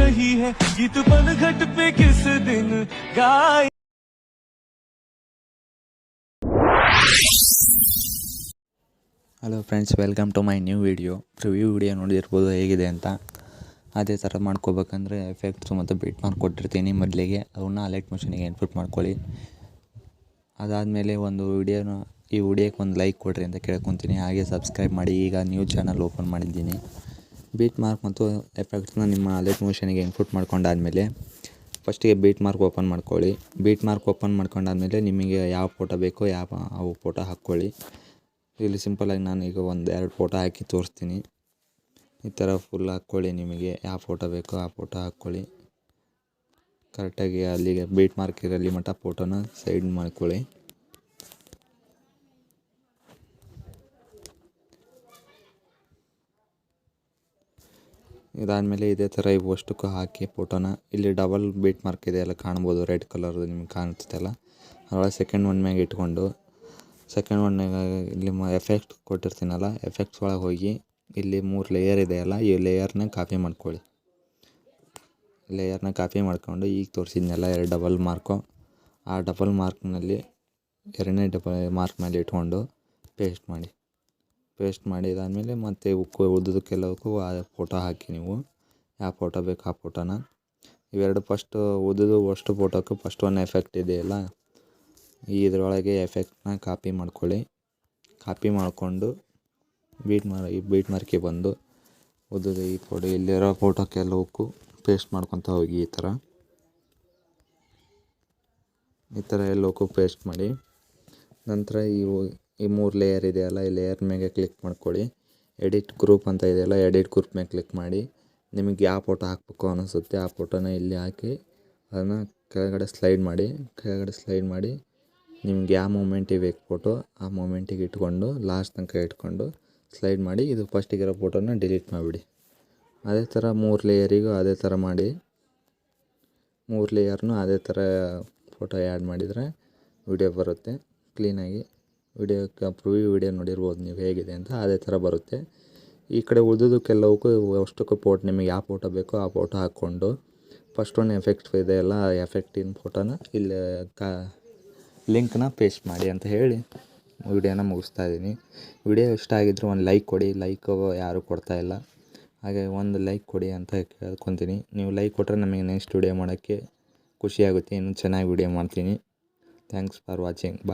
रही है गीत पनघट पे किस दिन गाए। Hello friends, welcome to my new preview video ನೋಡಿರ್ಬೋದು ಹೇಗಿದೆ ಅಂತ. ಅದೇ ಥರ ಮಾಡ್ಕೋಬೇಕಂದ್ರೆ ಎಫೆಕ್ಟ್ಸು ಮತ್ತು ಬೀಟ್ ಮಾರ್ಕ್ ಕೊಟ್ಟಿರ್ತೀನಿ ಮೊದಲಿಗೆ, ಅವನ್ನ ಅಲೈಟ್ ಮೋಷನಿಗೆ ಇನ್ಪುಟ್ ಮಾಡ್ಕೊಳ್ಳಿ. ಅದಾದಮೇಲೆ ಈ ವಿಡಿಯೋಕ್ಕೆ ಒಂದು ಲೈಕ್ ಕೊಡಿರಿ ಅಂತ ಕೇಳ್ಕೊತೀನಿ. ಹಾಗೆ ಸಬ್ಸ್ಕ್ರೈಬ್ ಮಾಡಿ. ಈಗ ನ್ಯೂ ಚಾನಲ್ ಓಪನ್ ಮಾಡಿದ್ದೀನಿ. ಬೀಟ್ ಮಾರ್ಕ್ ಮತ್ತು ಎಫೆಕ್ಟ್ಸ್ನ ನಿಮ್ಮ ಅಲೈಟ್ ಮೋಷನಿಗೆ ಇನ್ಪುಟ್ ಮಾಡ್ಕೊಂಡಾದಮೇಲೆ ಫಸ್ಟಿಗೆ ಬೀಟ್ ಮಾರ್ಕ್ ಓಪನ್ ಮಾಡ್ಕೊಳ್ಳಿ. ಬೀಟ್ ಮಾರ್ಕ್ ಓಪನ್ ಮಾಡ್ಕೊಂಡಾದಮೇಲೆ ನಿಮಗೆ ಯಾವ ಫೋಟೋ ಬೇಕೋ ಅವು ಫೋಟೋ ಹಾಕ್ಕೊಳ್ಳಿ. ಇಲ್ಲಿ ಸಿಂಪಲಾಗಿ ನಾನು ಈಗ 1-2 ಫೋಟೋ ಹಾಕಿ ತೋರಿಸ್ತೀನಿ. ಈ ಥರ ಫುಲ್ ಹಾಕ್ಕೊಳ್ಳಿ. ನಿಮಗೆ ಯಾವ ಫೋಟೋ ಬೇಕೋ ಆ ಫೋಟೋ ಹಾಕ್ಕೊಳ್ಳಿ. ಕರೆಕ್ಟಾಗಿ ಅಲ್ಲಿಗೆ ಬೀಟ್ ಮಾರ್ಕ್ ಇರಲಿ ಮಟ್ಟ ಫೋಟೋನ ಸೈಡ್ ಮಾಡ್ಕೊಳ್ಳಿ. ಇದಾದಮೇಲೆ ಇದೇ ಥರ ಇವಷ್ಟಕ್ಕೂ ಹಾಕಿ ಫೋಟೋನ ಇಲ್ಲಿ ಡಬಲ್ ಬೀಟ್ ಮಾರ್ಕ್ ಇದೆ ಎಲ್ಲ ಕಾಣ್ಬೋದು, ರೆಡ್ ಕಲರ್ದು ನಿಮ್ಗೆ ಕಾಣಿಸುತ್ತಲ್ಲ. ಅದರೊಳಗೆ ಸೆಕೆಂಡ್ ಒನ್ ಮ್ಯಾಗೆ ಇಟ್ಕೊಂಡು ಸೆಕೆಂಡ್ ಒನ್ನಾಗ ಇಲ್ಲಿ ಎಫೆಕ್ಟ್ ಕೊಟ್ಟಿರ್ತೀನಲ್ಲ, ಎಫೆಕ್ಟ್ಸ್ ಒಳಗೆ ಹೋಗಿ ಇಲ್ಲಿ 3 ಲೇಯರ್ ಇದೆಯಲ್ಲ, ಈ ಲೇಯರ್ನ ಕಾಪಿ ಮಾಡ್ಕೊಳ್ಳಿ. ಲೇಯರ್ನ ಕಾಪಿ ಮಾಡ್ಕೊಂಡು ಈಗ ತೋರಿಸಿದ್ನೆಲ್ಲ 2 ಡಬಲ್ ಮಾರ್ಕು, ಆ ಡಬಲ್ ಮಾರ್ಕ್ನಲ್ಲಿ 2ನೇ ಡಬಲ್ ಮಾರ್ಕ್ ಮೇಲೆ ಇಟ್ಕೊಂಡು ಪೇಸ್ಟ್ ಮಾಡಿ ಇದಾದಮೇಲೆ ಮತ್ತೆ ಉದ್ದದಕ್ಕೆಲ್ಲವಕ್ಕೂ ಆ ಫೋಟೋ ಹಾಕಿ. ನೀವು ಯಾವ ಫೋಟೋ ಬೇಕು ಆ ಫೋಟೋನ ಇವೆರಡು ಫಸ್ಟು ಅಷ್ಟು ಫೋಟೋಕ್ಕೆ ಫಸ್ಟ್ ಒಂದು ಎಫೆಕ್ಟ್ ಇದೆಯಲ್ಲ, ಇದರೊಳಗೆ ಎಫೆಕ್ಟ್ನ ಕಾಪಿ ಮಾಡ್ಕೊಳ್ಳಿ. ಕಾಪಿ ಮಾಡಿಕೊಂಡು ಬೀಟ್ ಮಾರ್ಕಿಗೆ ಬಂದು ಈ ಫೋಟೋ ಇಲ್ಲಿರೋ ಫೋಟೋಕ್ಕೆಲ್ಲವಕ್ಕೂ ಪೇಸ್ಟ್ ಮಾಡ್ಕೊತ ಹೋಗಿ. ಈ ಥರ ಎಲ್ಲವಕ್ಕೂ ಪೇಸ್ಟ್ ಮಾಡಿ. ನಂತರ ಈ 3 ಲೇಯರ್ ಇದೆಯಲ್ಲ, ಈ ಲೇಯರ್ ಮೇಲೆ ಕ್ಲಿಕ್ ಮಾಡ್ಕೊಳ್ಳಿ. ಎಡಿಟ್ ಗ್ರೂಪ್ ಅಂತ ಇದೆಯಲ್ಲ, ಎಡಿಟ್ ಗ್ರೂಪ್ ಮೇಲೆ ಕ್ಲಿಕ್ ಮಾಡಿ. ನಿಮಗೆ ಯಾವ ಫೋಟೋ ಹಾಕಬೇಕು ಅನ್ನಿಸುತ್ತೆ ಆ ಫೋಟೋನ ಇಲ್ಲಿ ಹಾಕಿ ಅದನ್ನು ಕೆಳಗಡೆ ಸ್ಲೈಡ್ ಮಾಡಿ ನಿಮ್ಗೆ ಯಾವ ಮೂಮೆಂಟಿಗೆ ಬೇಕು ಫೋಟೋ ಆ ಮೂಮೆಂಟಿಗೆ ಇಟ್ಕೊಂಡು ಲಾಸ್ಟ್ ತನಕ ಇಟ್ಕೊಂಡು ಸ್ಲೈಡ್ ಮಾಡಿ. ಇದು ಫಸ್ಟಿಗಿರೋ ಫೋಟೋನ ಡಿಲೀಟ್ ಮಾಡಿಬಿಡಿ. ಅದೇ ಥರ 3 ಲೇಯರಿಗೂ ಅದೇ ಥರ ಮಾಡಿ. 3 ಲೇಯರ್ನೂ ಅದೇ ಥರ ಫೋಟೋ ಆ್ಯಡ್ ಮಾಡಿದರೆ ವಿಡಿಯೋ ಬರುತ್ತೆ ಕ್ಲೀನಾಗಿ. ಪ್ರಿವ್ಯೂ ವಿಡಿಯೋ ನೋಡಿರ್ಬೋದು ನೀವು ಹೇಗಿದೆ ಅಂತ, ಅದೇ ಥರ ಬರುತ್ತೆ. ಈ ಕಡೆ ಉಳಿದಕ್ಕೆಲ್ಲವಕ್ಕೂ ಅಷ್ಟಕ್ಕೂ ನಿಮಗೆ ಯಾವ ಫೋಟೋ ಬೇಕೋ ಆ ಫೋಟೋ ಹಾಕ್ಕೊಂಡು ಫಸ್ಟ್ ಒಂದು ಎಫೆಕ್ಟ್ ಇದೆಯಲ್ಲ, ಆ ಎಫೆಕ್ಟಿನ ಫೋಟೋನ ಇಲ್ಲಿ ಲಿಂಕ್ನ ಪೇಸ್ಟ್ ಮಾಡಿ ಅಂತ ಹೇಳಿ ವಿಡಿಯೋನ ಮುಗಿಸ್ತಾ ಇದ್ದೀನಿ. ವಿಡಿಯೋ ಇಷ್ಟ ಆಗಿದ್ದರೆ ಒಂದು ಲೈಕ್ ಕೊಡಿ. ಲೈಕ್ ಯಾರೂ ಕೊಡ್ತಾಯಿಲ್ಲ, ಹಾಗೆ ಒಂದು ಲೈಕ್ ಕೊಡಿ ಅಂತ ಕೇಳ್ಕೊತೀನಿ. ನೀವು ಲೈಕ್ ಕೊಟ್ಟರೆ ನಮಗೆ ನೆಕ್ಸ್ಟ್ ವಿಡಿಯೋ ಮಾಡೋಕ್ಕೆ ಖುಷಿಯಾಗುತ್ತೆ, ಇನ್ನೂ ಚೆನ್ನಾಗಿ ವಿಡಿಯೋ ಮಾಡ್ತೀನಿ. Thanks for watching. ಬಾಯ್.